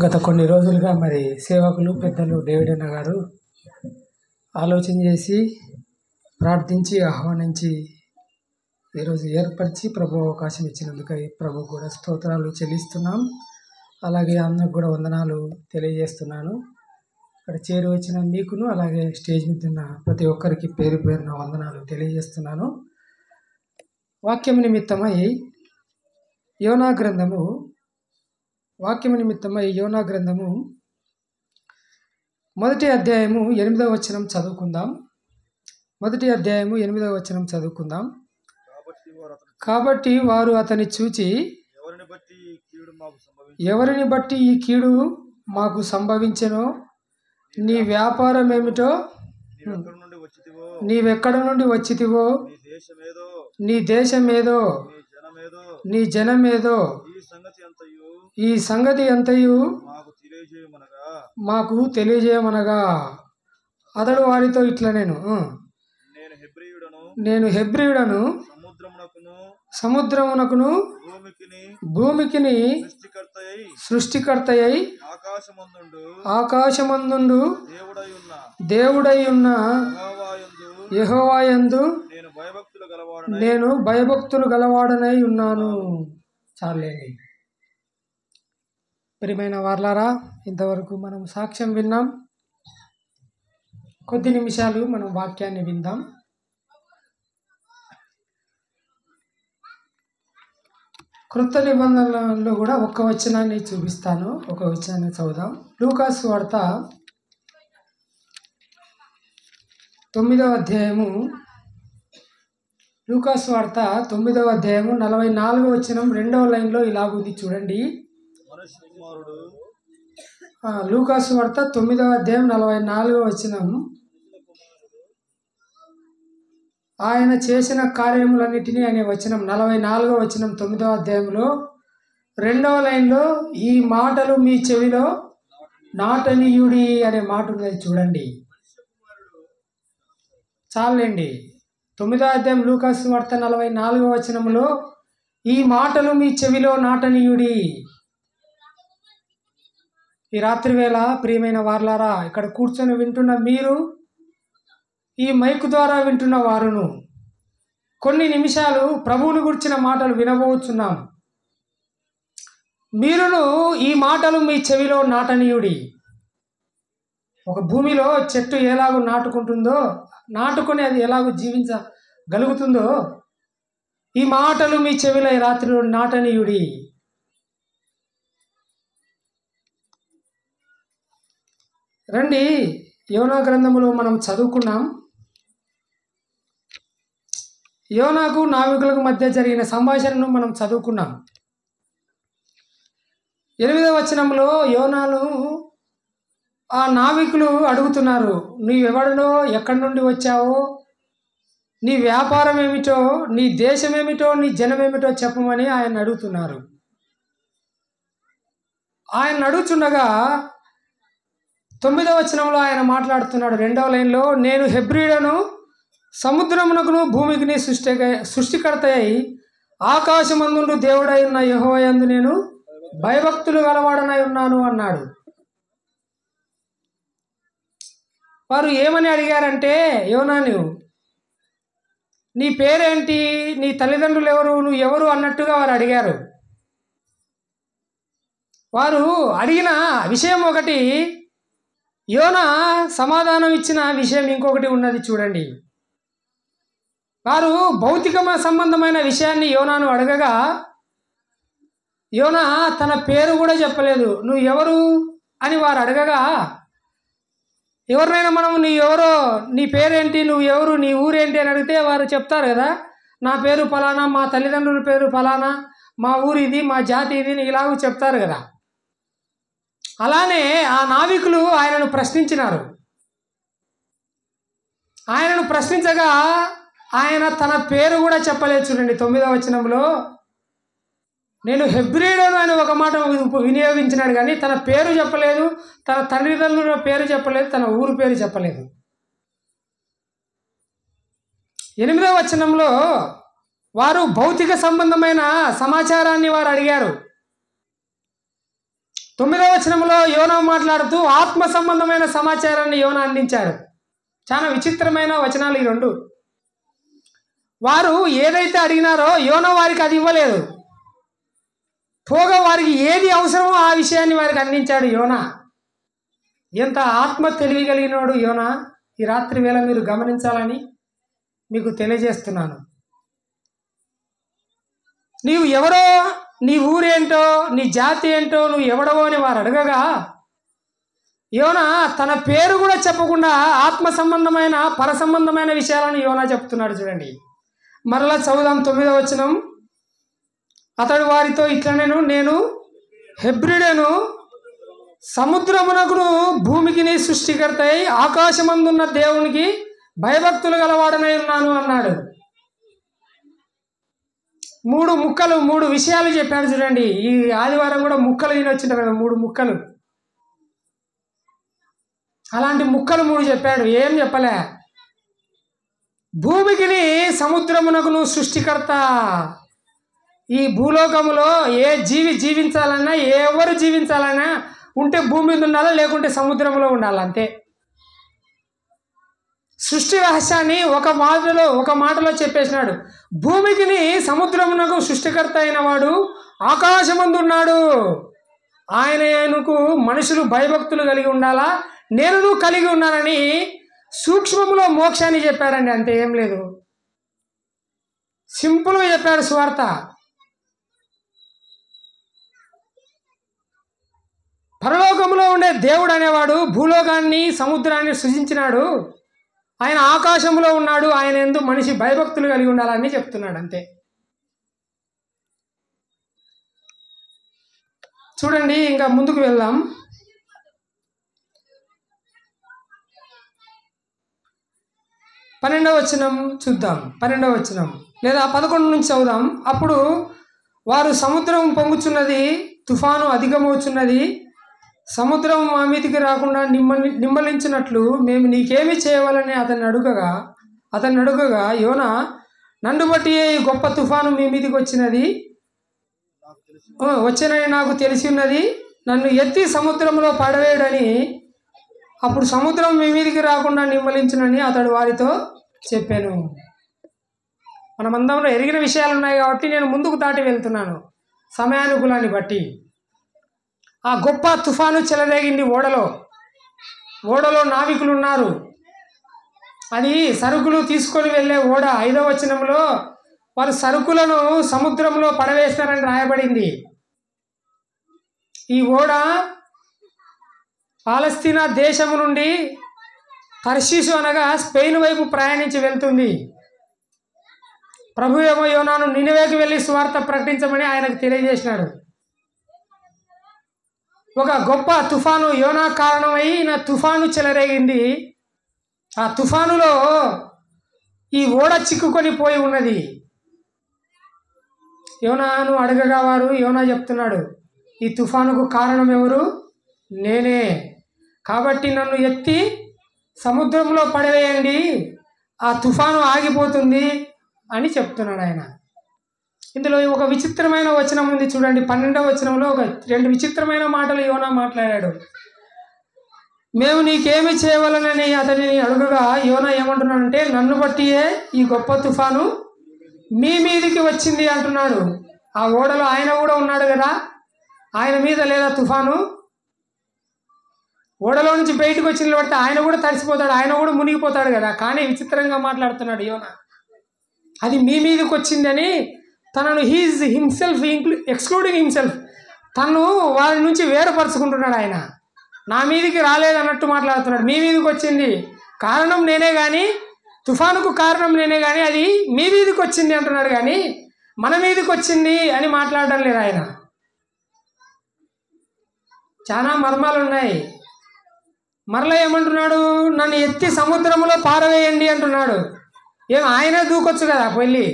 గత కొన్ని రోజులుగా మరి సేవకులు పెద్దలు డేవిడ్ అన్న గారు ఆలోచన చేసి ప్రార్థించి ఆహ్వానించి ఈరోజు ఏర్పరిచి ప్రభు అవకాశం ఇచ్చినందుకు ప్రభు కూడా స్తోత్రాలు చెల్లిస్తున్నాం. అలాగే అన్నకు కూడా వందనాలు తెలియజేస్తున్నాను. ఇక్కడ చేరి వచ్చిన మీకును అలాగే స్టేజ్ మీద ఉన్న ప్రతి ఒక్కరికి పేరు పేరున వందనాలు తెలియజేస్తున్నాను. వాక్యం నిమిత్తమై యోనా గ్రంథము మొదటి అధ్యాయము 8వ వచనం చదువుకుందాం. కాబట్టి వారు అతని చూచి, ఎవరిని బట్టి ఈ కీడు మాకు సంభవించెనో, నీ వ్యాపారం ఏమిటో, నీవెక్కడ నుండి వచ్చితివో, నీ దేశమేదో, నీ జనమేదో, ఈ సంగతి అంతయు మాకు తెలియజేయమనగా అతడు వారితో ఇట్లా, నేను హెబ్రీయుడను, సముద్రమునకును భూమికిని సృష్టికర్తయై ఆకాశమందుండు దేవుడై ఉన్న యెహోవాయందు నేను భయభక్తులు గలవాడనై ఉన్నాను. చాలేండి. ప్రియమైన వారలారా, ఇంతవరకు మనం సాక్ష్యం విన్నాం. కొద్ది నిమిషాలు మనం వాక్యాన్ని విందాం. క్రొత్త నిబంధనలో కూడా ఒక్క వచనాన్ని చూపిస్తాను. ఒక వచనాన్ని చదువుదాం. లూకాసు వార్త 9వ అధ్యాయము 44వ వచనం 2వ లైన్లో ఇలాగుంది చూడండి. లూకాసు వార్త 9వ అధ్యాయం 44వ వచనం, ఆయన చేసిన కార్యములన్నిటినీ అనే వచనం 44వ వచనం 9వ అధ్యాయంలో 2వ లైన్లో ఈ మాటలు మీ చెవిలో నాటనీయుడి అనే మాట ఉన్నది చూడండి. చాలండి. 9వ అధ్యాయం లూకాసు వార్త 44వ వచనంలో ఈ మాటలు మీ చెవిలో నాటనీయుడి. ఈ రాత్రి వేళ ప్రియమైన వారలారా, ఇక్కడ కూర్చొని వింటున్న మీరు, ఈ మైకు ద్వారా వింటున్న వారును కొన్ని నిమిషాలు ప్రభువుని గురించిన మాటలు వినబోతున్నాం. మీరును ఈ మాటలు మీ చెవిలో నాటనీయుడి. ఒక భూమిలో చెట్టు ఎలాగో నాటుకొని అది ఎలాగో జీవించగలుగుతుందో, ఈ మాటలు మీ చెవిలో ఈ రాత్రిలో నాటనీయుడి. రండి, యోనా గ్రంథములో మనం చదువుకున్నాం. యోనాకు నావికులకు మధ్య జరిగిన సంభాషణను మనం చదువుకున్నాం. 8వ వచనంలో యోనాను ఆ నావికులు అడుగుతున్నారు, నీవెవడనో, ఎక్కడి నుండి వచ్చావో, నీ వ్యాపారం ఏమిటో, నీ దేశం ఏమిటో, నీ జనమేమిటో చెప్పమని ఆయన అడుగుతున్నారు. ఆయన అడుగుతుండగా 9వ వచనంలో ఆయన మాట్లాడుతున్నాడు. 2వ లైన్లో, నేను హెబ్రీయుడను, సముద్రమునకును భూమికిని సృష్టికర్తయై ఆకాశమందుండు దేవుడై ఉన్న యెహోవాయందు నేను భయభక్తులు గలవాడనై ఉన్నాను అన్నాడు. వారు ఏమని అడిగారంటే, యోనాను, నీ పేరేంటి, నీ తల్లిదండ్రులు ఎవరు, నువ్వు ఎవరు అన్నట్టుగా వారు అడిగారు. వారు అడిగిన విషయం ఒకటి, యోనా సమాధానం ఇచ్చిన విషయం ఇంకొకటి ఉన్నది చూడండి. వారు భౌతిక సంబంధమైన విషయాన్ని యోనాను అడగగా, యోనా తన పేరు కూడా చెప్పలేదు. నువ్వు ఎవరు అని వారు అడగగా, ఎవరినైనా మనం నీ ఎవరో, నీ పేరేంటి, నువ్వు ఎవరు, నీ ఊరేంటి అని అడిగితే వారు చెప్తారు కదా, నా పేరు ఫలానా, మా తల్లిదండ్రుల పేరు ఫలానా, మా ఊరు ఇది, మా జాతి ఇది, ఇలాగ చెప్తారు కదా. అలానే ఆ నావికులు ఆయనను ప్రశ్నించినారు. ఆయనను ప్రశ్నించగా ఆయన తన పేరు కూడా చెప్పలేదు చూడండి. 9వ వచనంలో నేను హెబ్రీయుడను అని ఒక మాట వినియోగించినాడు, కానీ తన పేరు చెప్పలేదు, తన తల్లిదండ్రుల పేరు చెప్పలేదు, తన ఊరు పేరు చెప్పలేదు. 8వ వచనంలో వారు భౌతిక సంబంధమైన సమాచారాన్ని వారు అడిగారు. 9వ వచనంలో యోనా మాట్లాడుతూ ఆత్మ సంబంధమైన సమాచారాన్ని యోనా అందించారు. చాలా విచిత్రమైన వచనాలు ఈ రెండు. వారు ఏదైతే అడిగినారో యోనా వారికి అది ఇవ్వలేదు. పోగా వారికి ఏది అవసరమో ఆ విషయాన్ని వారికి అందించాడు యోనా. ఎంత ఆత్మ తెలివి కలిగినోడు యోనా, ఈ రాత్రి వేళ మీరు గమనించాలని మీకు తెలియజేస్తున్నాను. నీవు ఎవరో, నీ ఊరేంటో, నీ జాతి ఏంటో, నువ్వు ఎవడవో అని వారు అడగగా యోనా తన పేరు కూడా చెప్పకుండా ఆత్మ సంబంధమైన పర సంబంధమైన విషయాలను యోనా చెప్తున్నాడు. చూడండి, మరలా చదువుదాం 9వ వచనం. అతడు వారితో ఇట్లనేను, నేను హెబ్రిడను, సముద్రమునకును భూమికిని సృష్టికర్త అయి ఆకాశమందున్న దేవునికి భయభక్తులు గలవాడనై ఉన్నాను అన్నాడు. 3 విషయాలు చెప్పాడు. చూడండి, ఈ ఆదివారం కూడా ముక్కలు తినొచ్చింట కదా, 3 ముక్కలు. అలాంటి ముక్కలు 3 చెప్పాడు. ఏం చెప్పలే. భూమికిని సముద్రమునకును సృష్టికర్త. ఈ భూలోకములో ఏ జీవి జీవించాలన్నా, ఎవరు జీవించాలన్నా ఉంటే భూమి మీద ఉండాలా, లేకుంటే సముద్రంలో ఉండాలి, అంతే. సృష్టి రహస్యాన్ని ఒక మాటలో చెప్పేసినాడు. భూమికిని సముద్రమునకు సృష్టికర్త అయిన వాడు ఆకాశమందున్నాడు. ఆయనకు మనుషులు భయభక్తులు కలిగి ఉండాలా, నేను కలిగి ఉన్నానని సూక్ష్మంలో మోక్షాన్ని చెప్పాడండి. అంతే, ఏం లేదు. సింపుల్గా చెప్పాడు సువార్త. పరలోకంలో ఉండే దేవుడు అనేవాడు భూలోకాన్ని సముద్రాన్ని సృజించినాడు. ఆయన ఆకాశంలో ఉన్నాడు. ఆయన యందు మనిషి భయభక్తులు కలిగి ఉండాలని చెప్తున్నాడు, అంతే. చూడండి, ఇంకా ముందుకు వెళ్దాం. 12వ వచనం చూద్దాం. 12వ వచనం లేదా 11 నుంచి చదువుదాం. అప్పుడు వారు, సముద్రం పొంగుచున్నది, తుఫాను అధికమవుచున్నది, సముద్రం మా మీదికి రాకుండా నిమ్మలించినట్లు మేము నీకేమి చేయవాలని అతన్ని అడుగగా యోనా, నన్ను బట్టి ఈ గొప్ప తుఫాను మీ మీదికి వచ్చినని నాకు తెలిసి ఉన్నది. నన్ను ఎత్తి సముద్రంలో పడవేయడని, అప్పుడు సముద్రం మీ మీదికి రాకుండా నిమ్మలించునని అతడు వారితో చెప్పాను. మనమందరంలో ఎరిగిన విషయాలు ఉన్నాయి కాబట్టి నేను ముందుకు దాటి వెళ్తున్నాను సమయానుకూలాన్ని బట్టి. ఆ గొప్ప తుఫాను చెలరేగింది ఓడలో నావికులు ఉన్నారు. అది సరుకులు తీసుకొని వెళ్ళే ఓడ. 5వ వచనంలో వారు సరుకులను సముద్రంలో పడవేస్తారని రాయబడింది. ఈ ఓడ పాలస్తీనా దేశము నుండి తర్షీషు అనగా స్పెయిన్ వైపు ప్రయాణించి వెళ్తుంది. ప్రభు ఏమో యోనాను నినివేకి వెళ్ళి సువార్త ప్రకటించమని ఆయనకు తెలియజేసినాడు. ఒక గొప్ప తుఫాను యోనా కారణమైన తుఫాను చెలరేగింది. ఆ తుఫానులో ఈ ఓడ చిక్కుకొని పోయి ఉన్నది. యోనాను అడగగా వారు, యోనా చెప్తున్నాడు, ఈ తుఫానుకు కారణం ఎవరు? నేనే. కాబట్టి నన్ను ఎత్తి సముద్రంలో పడవేయండి, ఆ తుఫాను ఆగిపోతుంది అని చెప్తున్నాడు ఆయన. ఇందులో ఒక విచిత్రమైన వచనం ఉంది. చూడండి, 12వ వచనంలో 2 విచిత్రమైన మాటలు యోనా మాట్లాడాడు. మేము నీకేమి చేయవలనని అతనిని అడుగగా యోనా ఏమంటున్నాడంటే, నన్ను బట్టియే ఈ గొప్ప తుఫాను మీ మీదికి వచ్చింది అంటున్నాడు. ఆ ఓడలో ఆయన కూడా ఉన్నాడు కదా, ఆయన మీద లేదా తుఫాను? ఓడలో నుంచి బయటకు వచ్చి నిలబడితే ఆయన కూడా తడిసిపోతాడు, ఆయన కూడా మునిగిపోతాడు కదా. కానీ విచిత్రంగా మాట్లాడుతున్నాడు యోనా. అది మీ మీదకి వచ్చిందని తనను హిమ్సెల్ఫ్ ఎక్స్క్లూడింగ్ హిమ్సెల్ఫ్, తను వారి నుంచి వేరుపరుచుకుంటున్నాడు. ఆయన నా మీదికి రాలేదన్నట్టు మాట్లాడుతున్నాడు. మీ మీదకి వచ్చింది, కారణం నేనే కానీ, తుఫానుకు కారణం నేనే కానీ అది మీ మీదకి వచ్చింది అంటున్నాడు. కానీ మన మీదకి వచ్చింది అని మాట్లాడడం లేదు ఆయన. చాలా మర్మాలు ఉన్నాయి. మరలా ఏమంటున్నాడు? నన్ను ఎత్తి సముద్రంలో పారవేయండి అంటున్నాడు. ఏం ఆయనే దూకొచ్చు కదా, వెళ్ళి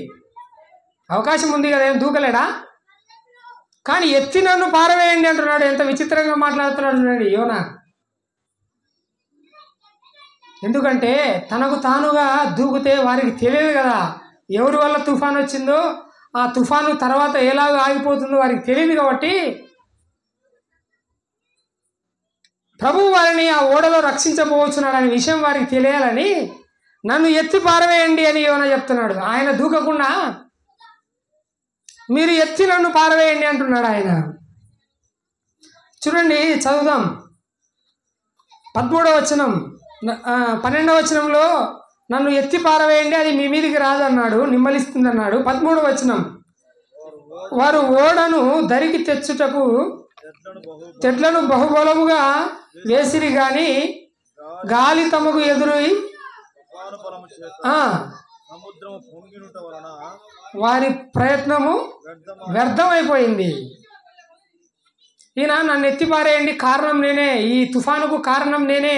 అవకాశం ఉంది కదా, ఏం దూకలేడా? కానీ ఎత్తి నన్ను పారవేయండి అంటున్నాడు. ఎంత విచిత్రంగా మాట్లాడుతున్నాడు చూడండి యోనా. ఎందుకంటే తనకు తానుగా దూకితే వారికి తెలియదు కదా, ఎవరి వల్ల తుఫాను వచ్చిందో ఆ తుఫాను తర్వాత ఎలాగో ఆగిపోతుందో వారికి తెలియదు కాబట్టి ప్రభువు వారిని ఆ ఓడలో రక్షించబోచున్నాడు అనే విషయం వారికి తెలియాలని నన్ను ఎత్తి పారవేయండి అని యోనా చెప్తున్నాడు. ఆయన దూకకుండా మీరు ఎత్తి నన్ను పారవేయండి అంటున్నాడు ఆయన. చూడండి, చదువుదాం. 13వ వచనం, 12వ వచనంలో నన్ను ఎత్తి పారవేయండి, అది మీ మీదికి రాదన్నాడు, నిమ్మలిస్తుంది అన్నాడు. 13వ వచనం, వారు ఓడను దరికి తెచ్చుటకు తెడ్లను బహుబలముగా వేసిరి గాని గాలి తమకు ఎదురై వారి ప్రయత్నము వ్యర్థమైపోయింది. ఈయన నన్ను ఎత్తి పారేయండి, కారణం నేనే, ఈ తుఫానుకు కారణం నేనే,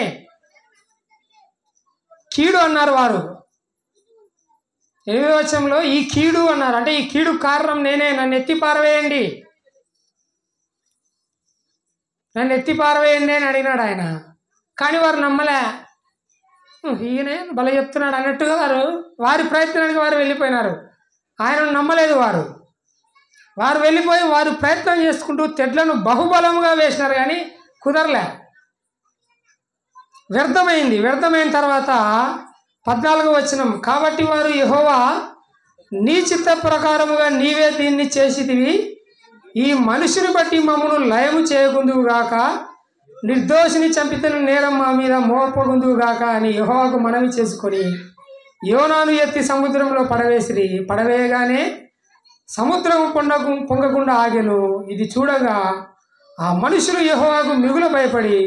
కీడు అన్నారు వారు. 8వ వచనంలో ఈ కీడు అన్నారు, అంటే ఈ కీడు కారణం నేనే, నన్ను ఎత్తి పారవేయండి, నన్ను ఎత్తి పారవేయండి అని అడిగినాడు ఆయన. కానీ వారు నమ్మలే, ఈయనే భలే చెప్తున్నాడు అన్నట్టుగా వారి ప్రయత్నానికి వారు వెళ్ళిపోయినారు. ఆయనను నమ్మలేదు వారు వెళ్ళిపోయి వారు ప్రయత్నం చేసుకుంటూ తెడ్లను బహుబలముగా వేసినారు కానీ కుదరలే, వ్యర్థమైంది. వ్యర్థమైన తర్వాత 14వ వచనం, కాబట్టి వారు యెహోవా నీ చిత్త ప్రకారముగా నీవే దీన్ని చేసితివి, ఈ మనుషుని బట్టి మమ్మను లయము చేయకుందువుగాక, నిర్దోషిని చంపితన నేరం మా మీద మోపకుందువుగాక అని యెహోవాకు మనవి చేసుకొని యోనాను ఎత్తి సముద్రంలో పడవేసిరి. పడవేయగానే సముద్రం పొంగకుండా ఆగెను. ఇది చూడగా ఆ మనుషులు యెహోవాకు మిగుల భయపడి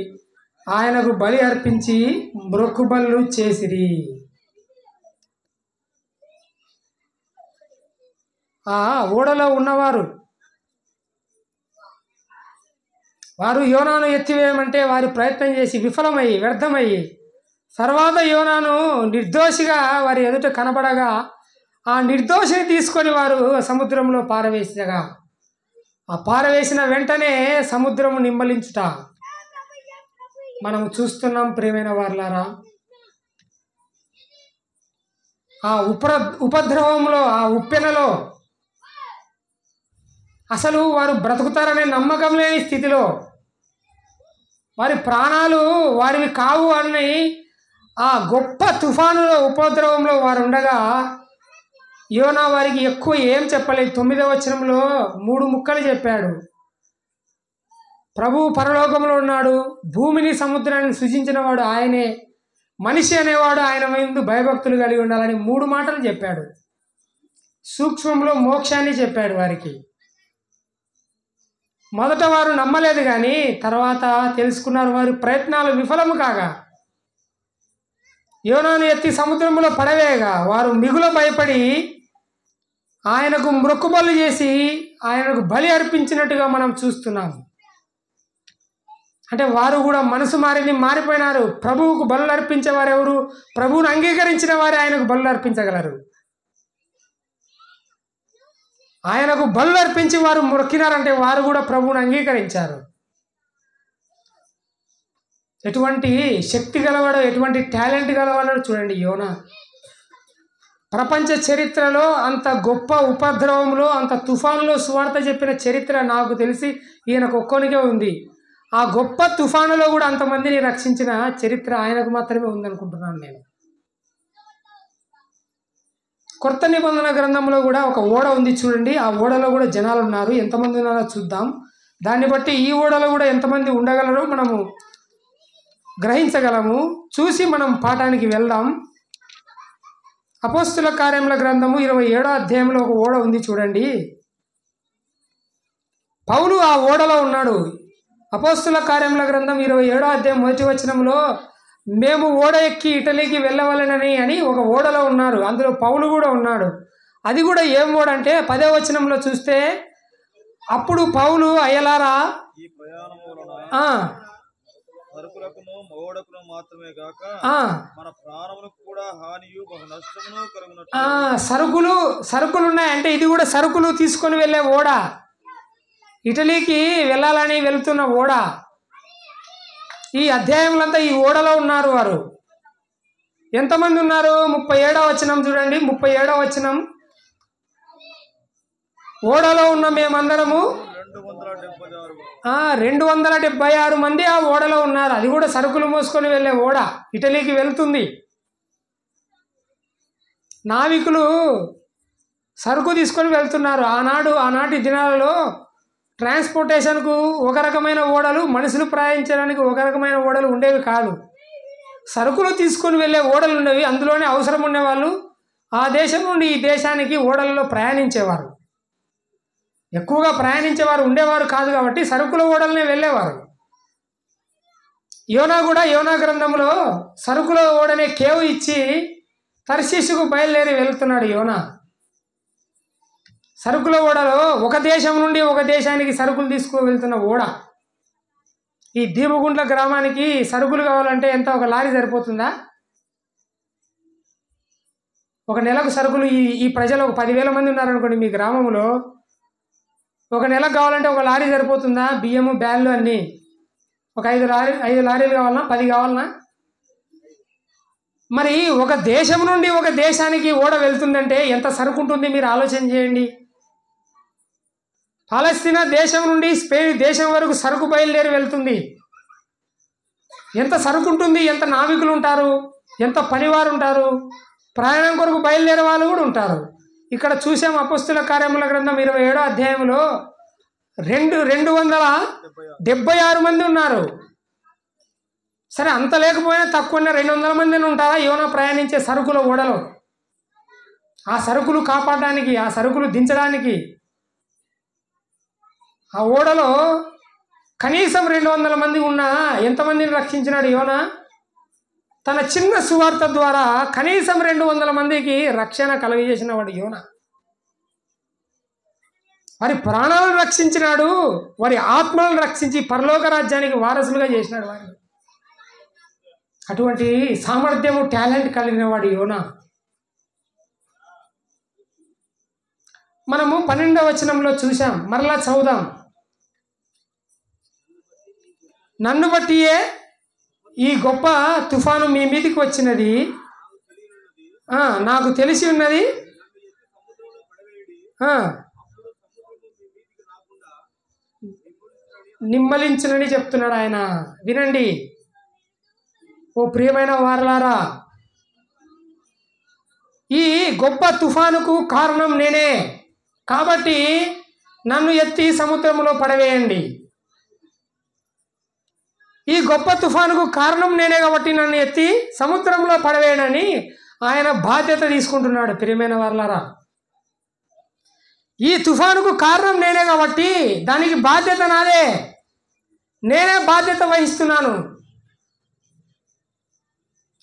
ఆయనకు బలి అర్పించి మ్రొక్కుబళ్ళు చేసిరి. ఆ ఓడలో ఉన్నవారు వారు యోనాను ఎత్తివేయమంటే వారి ప్రయత్నం చేసి విఫలమయ్యి వ్యర్థమయ్యి తర్వాత యోనాను నిర్దోషిగా వారి ఎదుట కనబడగా ఆ నిర్దోషిని తీసుకొని వారు సముద్రంలో పారవేసగా ఆ పారవేసిన వెంటనే సముద్రము నిమ్మలించుట మనం చూస్తున్నాం. ప్రియమైన వారలారా, ఆ ఉపద్రవంలో, ఆ ఉప్పెనలో అసలు వారు బ్రతుకుతారనే నమ్మకం లేని స్థితిలో వారి ప్రాణాలు వారివి కావు అని ఆ గొప్ప తుఫానులో ఉపద్రవంలో వారు ఉండగా యోనా వారికి ఎక్కువ ఏం చెప్పలేదు. 9వ వచనంలో 3 ముక్కలు చెప్పాడు. ప్రభువు పరలోకంలో ఉన్నాడు, భూమిని సముద్రాన్ని సృజించిన వాడు ఆయనే, మనిషి అనేవాడు ఆయన ముందు భయభక్తులు కలిగి ఉండాలని 3 మాటలు చెప్పాడు. సూక్ష్మంలో మోక్షాన్ని చెప్పాడు వారికి. మొదట వారు నమ్మలేదు కానీ తర్వాత తెలుసుకున్నారు. వారి ప్రయత్నాలు విఫలము కాగా యోనాను ఎత్తి సముద్రంలో పడవేయగా వారు మిగుల భయపడి ఆయనకు మ్రొక్కుబళ్ళు చేసి ఆయనకు బలి అర్పించినట్టుగా మనం చూస్తున్నాం. అంటే వారు కూడా మనసు మారిపోయినారు. ప్రభువుకు బలులు అర్పించేవారు ఎవరు? ప్రభువును అంగీకరించిన వారే ఆయనకు బలులు అర్పించగలరు. ఆయనకు బలులు అర్పించి వారు మొక్కినారంటే వారు కూడా ప్రభువును అంగీకరించారు. ఎటువంటి శక్తి గలవాడో, ఎటువంటి టాలెంట్ గలవాడో చూడండి యోనా. ప్రపంచ చరిత్రలో అంత గొప్ప ఉపద్రవంలో, అంత తుఫానులో సువార్త చెప్పిన చరిత్ర నాకు తెలిసి ఈయనకు ఒక్కొనికే ఉంది. ఆ గొప్ప తుఫానులో కూడా అంతమందిని రక్షించిన చరిత్ర ఆయనకు మాత్రమే ఉందనుకుంటున్నాను నేను. కొత్త నిబంధన గ్రంథంలో కూడా ఒక ఓడ ఉంది చూడండి. ఆ ఓడలో కూడా జనాలు ఉన్నారు. ఎంతమంది ఉన్నారో చూద్దాం. దాన్ని బట్టి ఈ ఓడలో కూడా ఎంతమంది ఉండగలరో మనము గ్రహించగలము. చూసి మనం పాఠానికి వెళ్దాం. అపోస్తుల కార్యముల గ్రంథము 27వ అధ్యాయంలో ఒక ఓడ ఉంది చూడండి. పౌలు ఆ ఓడలో ఉన్నాడు. అపోస్తుల కార్యముల గ్రంథం 27వ అధ్యాయం 1వ వచనంలో మేము ఓడ ఎక్కి ఇటలీకి వెళ్ళవలెనని అని ఒక ఓడలో ఉన్నారు. అందులో పౌలు కూడా ఉన్నాడు. అది కూడా ఏం ఓడ అంటే 10వ వచనంలో చూస్తే అప్పుడు పౌలు అయ్యలారా సరుకులకును ఓడకును మాత్రమే గాక మన ప్రాణములకు కూడా హానియు బహు నష్టమును కలుగునట్లు సరుకులు ఉన్నాయంటే ఇది కూడా సరుకులు తీసుకొని వెళ్ళే ఓడ, ఇటలీకి వెళ్ళాలని వెళ్తున్న ఓడ. ఈ అధ్యాయంలో ఈ ఓడలో ఉన్నారు వారు. ఎంతమంది ఉన్నారు? 37వ వచనం చూడండి. 37వ వచనం, ఓడలో ఉన్న మేమందరము 276 మంది ఆ ఓడలో ఉన్నారు. అది కూడా సరుకులు మోసుకొని వెళ్ళే ఓడ, ఇటలీకి వెళ్తుంది. నావికులు సరుకు తీసుకొని వెళ్తున్నారు. ఆనాటి దినాలలో ట్రాన్స్పోర్టేషన్కు ఒక రకమైన ఓడలు, మనుషులు ప్రయాణించడానికి ఒక రకమైన ఓడలు ఉండేవి కాదు. సరుకులు తీసుకొని వెళ్ళే ఓడలు ఉండేవి. అందులోనే అవసరం ఉండేవాళ్ళు ఆ దేశం నుండి ఈ దేశానికి ఓడలలో ప్రయాణించేవారు. ఎక్కువగా ప్రయాణించేవారు ఉండేవారు కాదు కాబట్టి సరుకుల ఓడలనే వెళ్ళేవారు. యోనా కూడా యోనా గ్రంథంలో సరుకుల ఓడనే కేవ్ ఇచ్చి తర్షీషుకు బయలుదేరి వెళ్తున్నాడు యోనా. సరుకుల ఓడలో ఒక దేశం నుండి ఒక దేశానికి సరుకులు తీసుకు వెళ్తున్న ఓడ. ఈ దీపగుంట్ల గ్రామానికి సరుకులు కావాలంటే ఎంత? ఒక లారీ సరిపోతుందా? ఒక నెలకు సరుకులు ఈ ప్రజలు ఒక 10,000 మంది ఉన్నారనుకోండి మీ గ్రామంలో, ఒక నెలకు కావాలంటే ఒక లారీ సరిపోతుందా? బియ్యము, బ్యాన్లు అన్నీ ఒక 5 లారీలు కావాలన్నా, 10 కావాలన్నా? మరి ఒక దేశం నుండి ఒక దేశానికి ఓడ వెళ్తుందంటే ఎంత సరుకు ఉంటుంది మీరు ఆలోచన చేయండి. పాలస్తీనా దేశం నుండి స్పెయిన్ దేశం వరకు సరుకు బయలుదేరి వెళ్తుంది. ఎంత సరుకు ఉంటుంది, ఎంత నావికులు ఉంటారు, ఎంత పనివారు ఉంటారు, ప్రయాణం కొరకు బయలుదేరే వాళ్ళు కూడా ఉంటారు. ఇక్కడ చూసాం అపొస్తలుల కార్యముల గ్రంథం 27వ అధ్యాయంలో 276 మంది ఉన్నారు. సరే, అంత లేకపోయినా తక్కువ 200 మంది ఉంటారా యోనా ప్రయాణించే సరుకుల ఓడలో? ఆ సరుకులు కాపాడడానికి, ఆ సరుకులు దించడానికి ఆ ఓడలో కనీసం 200 మంది ఉన్నా ఎంతమందిని రక్షించినాడు యోనా? తన చిన్న సువార్త ద్వారా కనీసం 200 మందికి రక్షణ కలుగజేసిన వాడు యోనా. వారి ప్రాణాలను రక్షించినాడు, వారి ఆత్మలను రక్షించి పరలోక రాజ్యానికి వారసులుగా చేసినాడు వారిని. అటువంటి సామర్థ్యము, టాలెంట్ కలిగిన వాడు యోనా. మనము 12వ వచనంలో చూసాం, మరలా చదువుదాం. నన్ను బట్టియే ఈ గొప్ప తుఫాను మీ మీదికి వచ్చినది, నాకు తెలిసి ఉన్నది. నిమ్మలించునని చెప్తున్నాడు ఆయన. వినండి ఓ ప్రియమైన వారలారా, ఈ గొప్ప తుఫానుకు కారణం నేనే కాబట్టి నన్ను ఎత్తి సముద్రంలో పడవేయండి. ఈ గొప్ప తుఫానుకు కారణం నేనే కాబట్టి నన్ను ఎత్తి సముద్రంలో పడవేయడని ఆయన బాధ్యత తీసుకుంటున్నాడు. ప్రియమైన వారలారా, ఈ తుఫానుకు కారణం నేనే కాబట్టి దానికి బాధ్యత నాదే, నేనే బాధ్యత వహిస్తున్నాను.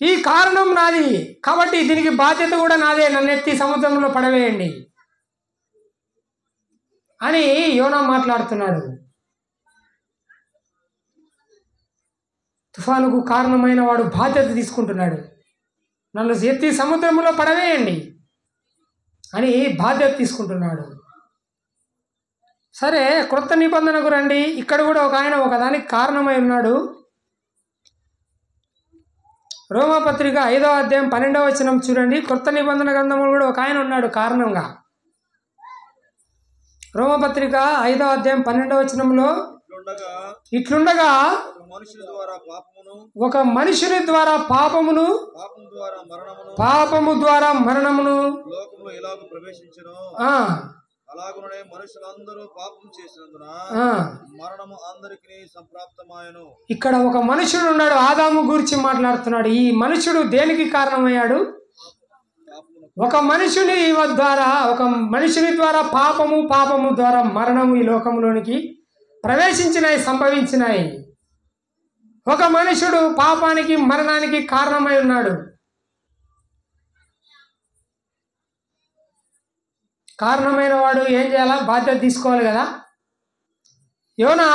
ఈ కారణం నాది కాబట్టి దీనికి బాధ్యత కూడా నాదే, నన్ను ఎత్తి సముద్రంలో పడవేయండి అని యోనా మాట్లాడుతున్నాడు. తుఫానుకు కారణమైన వాడు బాధ్యత తీసుకుంటున్నాడు. నన్ను ఎత్తి సముద్రంలో పడవేయండి అని బాధ్యత తీసుకుంటున్నాడు. సరే, క్రొత్త నిబంధనకు రండి. ఇక్కడ కూడా ఒక ఆయన ఒకదానికి కారణమై ఉన్నాడు. రోమాపత్రిక 5వ అధ్యాయం 12వ వచనం చూడండి. క్రొత్త నిబంధన గ్రంథంలో కూడా ఒక ఆయన ఉన్నాడు కారణంగా. రోమాపత్రిక 5వ అధ్యాయం 12వ వచనంలో ఇట్లుండగా ఒక మనుషుని ద్వారా పాపమును, పాపము ద్వారా మరణమును లోకములో ఎలాగూ ప్రవేశించెను, అలాగుననే మనుషులందరూ పాపం చేసినందున మరణము అందరికీ సంప్రాప్తమాయెను. ఇక్కడ ఒక మనుషుడు ఉన్నాడు, ఆదాము గురించి మాట్లాడుతున్నాడు. ఈ మనుషుడు దేనికి కారణమయ్యాడు? ఒక మనుషుని ద్వారా పాపము ద్వారా మరణము ఈ లోకంలోనికి ప్రవేశించినాయి, సంభవించినాయి. ఒక మనుషుడు పాపానికి, మరణానికి కారణమై ఉన్నాడు. కారణమైన వాడు ఏం చేయాలా? బాధ్యత తీసుకోవాలి కదా. యోనా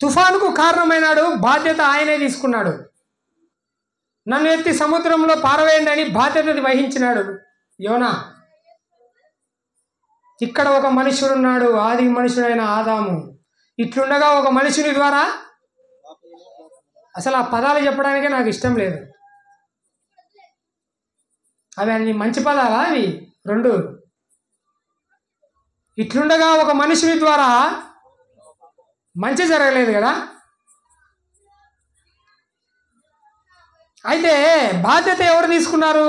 తుఫానుకు కారణమైనాడు, బాధ్యత ఆయనే తీసుకున్నాడు. నన్ను ఎత్తి సముద్రంలో పారవేయండి అని బాధ్యత వహించినాడు యోనా. ఇక్కడ ఒక మనుషుడు ఉన్నాడు, ఆది మనుషుడైన ఆదాము. ఇట్లుండగా ఒక మనుషుని ద్వారా, అసలు ఆ పదాలు చెప్పడానికే నాకు ఇష్టం లేదు. అవి అన్ని మంచి పదాలా? అవి రెండు. ఇట్లుండగా ఒక మనుషుని ద్వారా మంచి జరగలేదు కదా. అయితే బాధ్యత ఎవరు తీసుకున్నారు?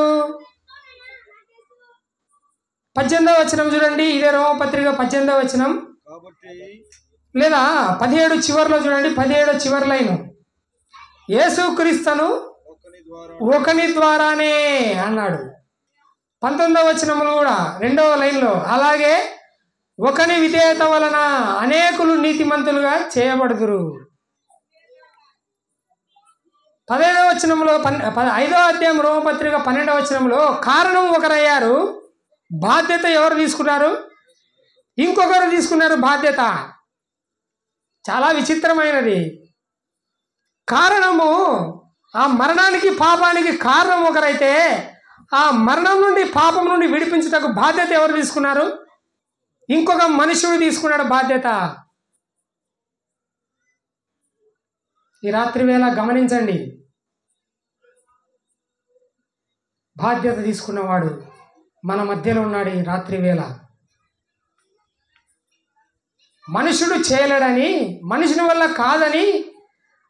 18వ వచనం చూడండి, ఇదే రోమపత్రిక 18వ వచనం లేదా 17 చివరిలో చూడండి, 17 చివరి లైను. యేసుక్రీస్తును ఒకని ద్వారానే అన్నాడు. 19వ వచనంలో కూడా 2వ లైన్లో అలాగే ఒకని విధేయత వలన అనేకులు నీతిమంతులుగా చేయబడుదురు. 15వ వచనంలో 5వ అధ్యాయం రోమపత్రిక 12వ వచనంలో కారణం ఒకరయ్యారు, బాధ్యత ఎవరు తీసుకున్నారు? ఇంకొకరు తీసుకున్నారు బాధ్యత. చాలా విచిత్రమైనది. కారణము, ఆ మరణానికి పాపానికి కారణం ఒకరైతే ఆ మరణం నుండి పాపం నుండి విడిపించుటకు బాధ్యత ఎవరు తీసుకున్నారు? ఇంకొక మనుషుడు తీసుకున్నాడు బాధ్యత. ఈ రాత్రి వేళ గమనించండి, బాధ్యత తీసుకున్నవాడు మన మధ్యలో ఉన్నాడు. ఈ రాత్రి వేళ మనుషుడు చేయలేడని, మనుషుని వల్ల కాదని,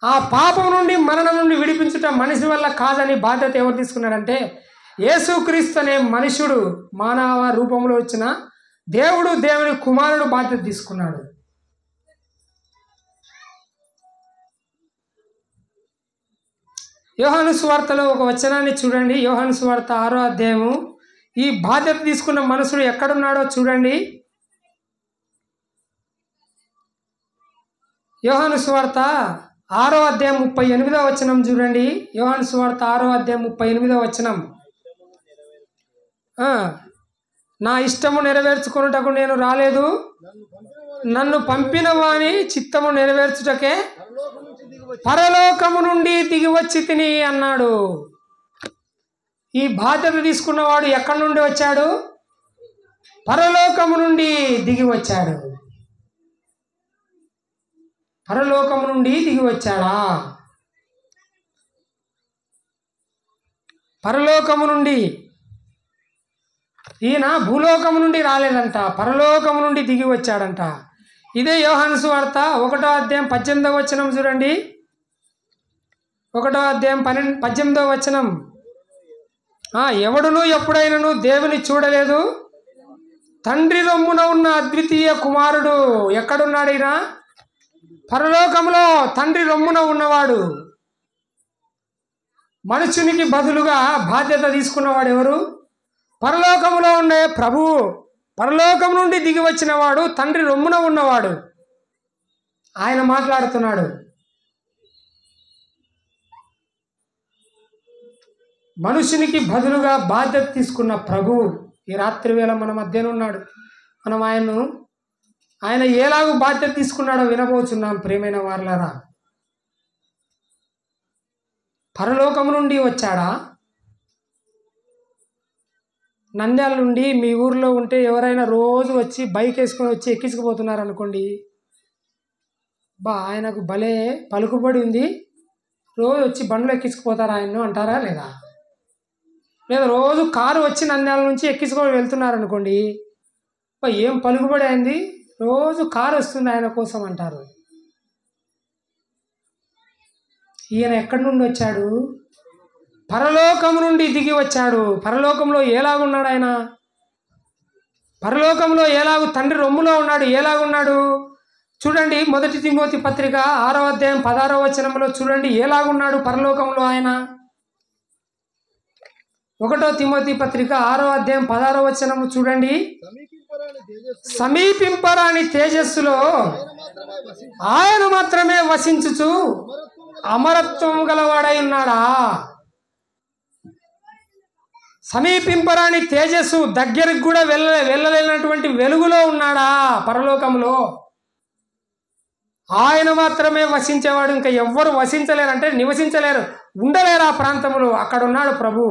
ఆ పాపం నుండి మరణం నుండి విడిపించుట మనుషుని వల్ల కాదని బాధ్యత ఎవరు తీసుకున్నాడంటే యేసుక్రీస్తు అనే మనుషుడు, మానవ రూపంలో వచ్చిన దేవుడు, దేవుని కుమారుడు బాధ్యత తీసుకున్నాడు. యోహాను సువార్తలో ఒక వచనాన్ని చూడండి. యోహాను సువార్త 6వ అధ్యాయము. ఈ బాధ్యత తీసుకున్న మనుషుడు ఎక్కడున్నాడో చూడండి. యోహాను సువార్త 6వ అధ్యాయం 38వ వచనం చూడండి. యోహాను సువార్త 6వ అధ్యాయం 38వ వచనం. నా ఇష్టము నెరవేర్చుకొనుటకు నేను రాలేదు, నన్ను పంపిన వాని చిత్తము నెరవేర్చుటకే పరలోకము నుండి దిగి వచ్చి తిని అన్నాడు. ఈ బాధ్యత తీసుకున్నవాడు ఎక్కడి నుండి వచ్చాడు? పరలోకము నుండి దిగి వచ్చాడు. పరలోకము నుండి దిగి వచ్చాడా? పరలోకము నుండి. ఈయన భూలోకము నుండి రాలేదంట, పరలోకము నుండి దిగి వచ్చాడంట. ఇదే యోహాను సువార్త 1వ అధ్యాయం 18వ వచనం చూడండి. 1వ అధ్యాయం 18వ వచనం. ఎవడును ఎప్పుడైనను దేవుని చూడలేదు, తండ్రి రొమ్మున ఉన్న అద్వితీయ కుమారుడు ఎక్కడున్నాడు? ఈయన పరలోకంలో తండ్రి రొమ్మున ఉన్నవాడు. మనుషునికి బదులుగా బాధ్యత తీసుకున్నవాడు ఎవరు? పరలోకంలో ఉండే ప్రభువు. పరలోకం నుండి దిగి వచ్చిన వాడు, తండ్రి రొమ్మున ఉన్నవాడు. ఆయన మాట్లాడుతున్నాడు. మనుషునికి బదులుగా బాధ్యత తీసుకున్న ప్రభువు ఈ రాత్రి వేళ మన మధ్యన ఉన్నాడు. మనం ఆయన ఎలాగూ బాధ్యత తీసుకున్నాడో వినబోచున్నాం. ప్రియమైన వారలారా, పరలోకం నుండి వచ్చాడా? నంద్యాల నుండి మీ ఊర్లో ఉంటే ఎవరైనా రోజు వచ్చి బైక్ వేసుకొని వచ్చి ఎక్కించుకుపోతున్నారు అనుకోండి, ఆయనకు భలే పలుకుబడి ఉంది, రోజు వచ్చి బండ్లు ఎక్కించుకుపోతారు ఆయన్ను అంటారా లేదా? లేదా రోజు కారు వచ్చి నంద్యాల నుంచి ఎక్కించుకొని వెళ్తున్నారు అనుకోండి, ఏం పలుకుబడి అయింది, రోజు కారు వస్తుంది ఆయన కోసం అంటారు. ఈయన ఎక్కడి నుండి వచ్చాడు? పరలోకం నుండి దిగి వచ్చాడు. పరలోకంలో ఎలాగున్నాడు ఆయన? పరలోకంలో ఎలాగు తండ్రి రొమ్ములో ఉన్నాడు. ఎలాగున్నాడు చూడండి. 1 తిమోతి పత్రిక 6వ అధ్యాయం 16వ వచనంలో చూడండి ఎలాగున్నాడు పరలోకంలో ఆయన. 1 తిమోతి పత్రిక 6వ అధ్యాయం 16వ వచనము చూడండి. సమీపింపరాని తేజస్సులో ఆయన మాత్రమే వసించుచు అమరత్వం గలవాడై ఉన్నాడా? సమీపింపరాని తేజస్సు, దగ్గరికి కూడా వెళ్ళలేనటువంటి వెలుగులో ఉన్నాడా పరలోకంలో? ఆయన మాత్రమే వసించేవాడు. ఇంకా ఎవ్వరు వసించలేరు, అంటే నివసించలేరు, ఉండలేరు ఆ ప్రాంతంలో. అక్కడ ఉన్నాడు ప్రభు.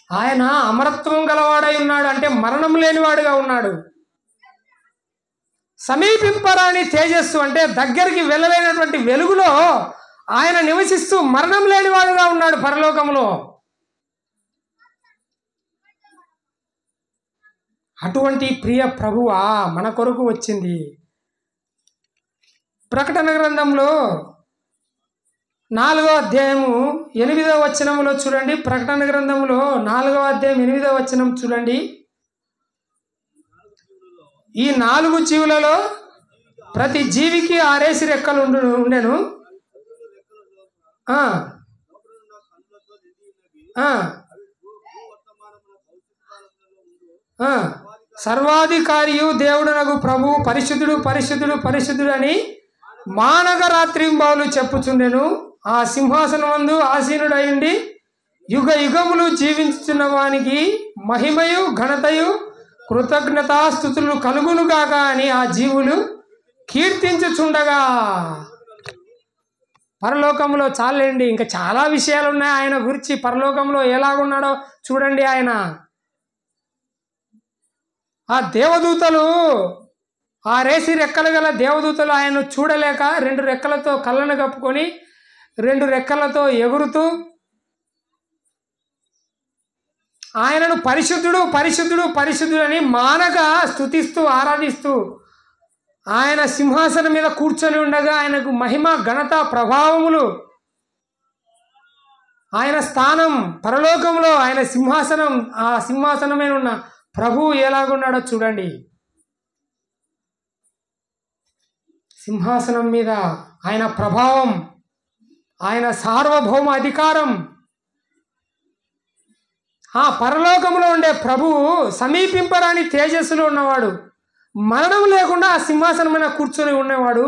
ఆయన అమరత్వం గలవాడై ఉన్నాడు, అంటే మరణం లేనివాడుగా ఉన్నాడు. సమీపింపరాని తేజస్సు అంటే దగ్గరికి వెళ్ళలేనటువంటి వెలుగులో ఆయన నివసిస్తూ మరణం లేనివాడుగా ఉన్నాడు పరలోకంలో. అటువంటి ప్రియ ప్రభువా మన కొరకు వచ్చింది. ప్రకటన గ్రంథంలో 4వ అధ్యాయము 8వ వచనంలో చూడండి. ప్రకటన గ్రంథంలో 4వ అధ్యాయం 8వ వచనం చూడండి. ఈ 4 జీవులలో ప్రతి జీవికి 6 రెక్కలు ఉండెను. సర్వాధికారియు దేవుడునగు ప్రభువు పరిశుద్ధుడు పరిశుద్ధుడు పరిశుద్ధుడు అని మానగ రాత్రింబావులు చెప్పుచుండెను. ఆ సింహాసనమందు ఆసీనుడయుండి యుగ యుగములు జీవించుతున్న వానికి మహిమయు ఘనతయు కృతజ్ఞతాస్తుతులు కలుగునుగాక అని ఆ జీవులు కీర్తించుచుండగా. పరలోకంలో చాలండి, ఇంకా చాలా విషయాలు ఉన్నాయి ఆయన గురించి. పరలోకంలో ఎలాగున్నాడో చూడండి. ఆయన ఆ దేవదూతలు, 6 రెక్కలు గల దేవదూతలు ఆయన్ను చూడలేక 2 రెక్కలతో కళ్ళను కప్పుకొని 2 రెక్కలతో ఎగురుతూ ఆయనను పరిశుద్ధుడు పరిశుద్ధుడు పరిశుద్ధుడు అని మానగా స్తుతిస్తూ ఆరాధిస్తూ ఆయన సింహాసనం మీద కూర్చొని ఉండగా ఆయనకు మహిమ ఘనత ప్రభావములు, ఆయన స్థానం పరలోకంలో, ఆయన సింహాసనం, ఆ సింహాసనం మీద ఉన్న ప్రభువు ఎలాగున్నాడో చూడండి. సింహాసనం మీద ఆయన ప్రభావం, ఆయన సార్వభౌమ అధికారం. ఆ పరలోకంలో ఉండే ప్రభువు సమీపింపరాని తేజస్సులో ఉన్నవాడు, మరణం లేకుండా ఆ సింహాసనం మీద కూర్చొని ఉన్నవాడు,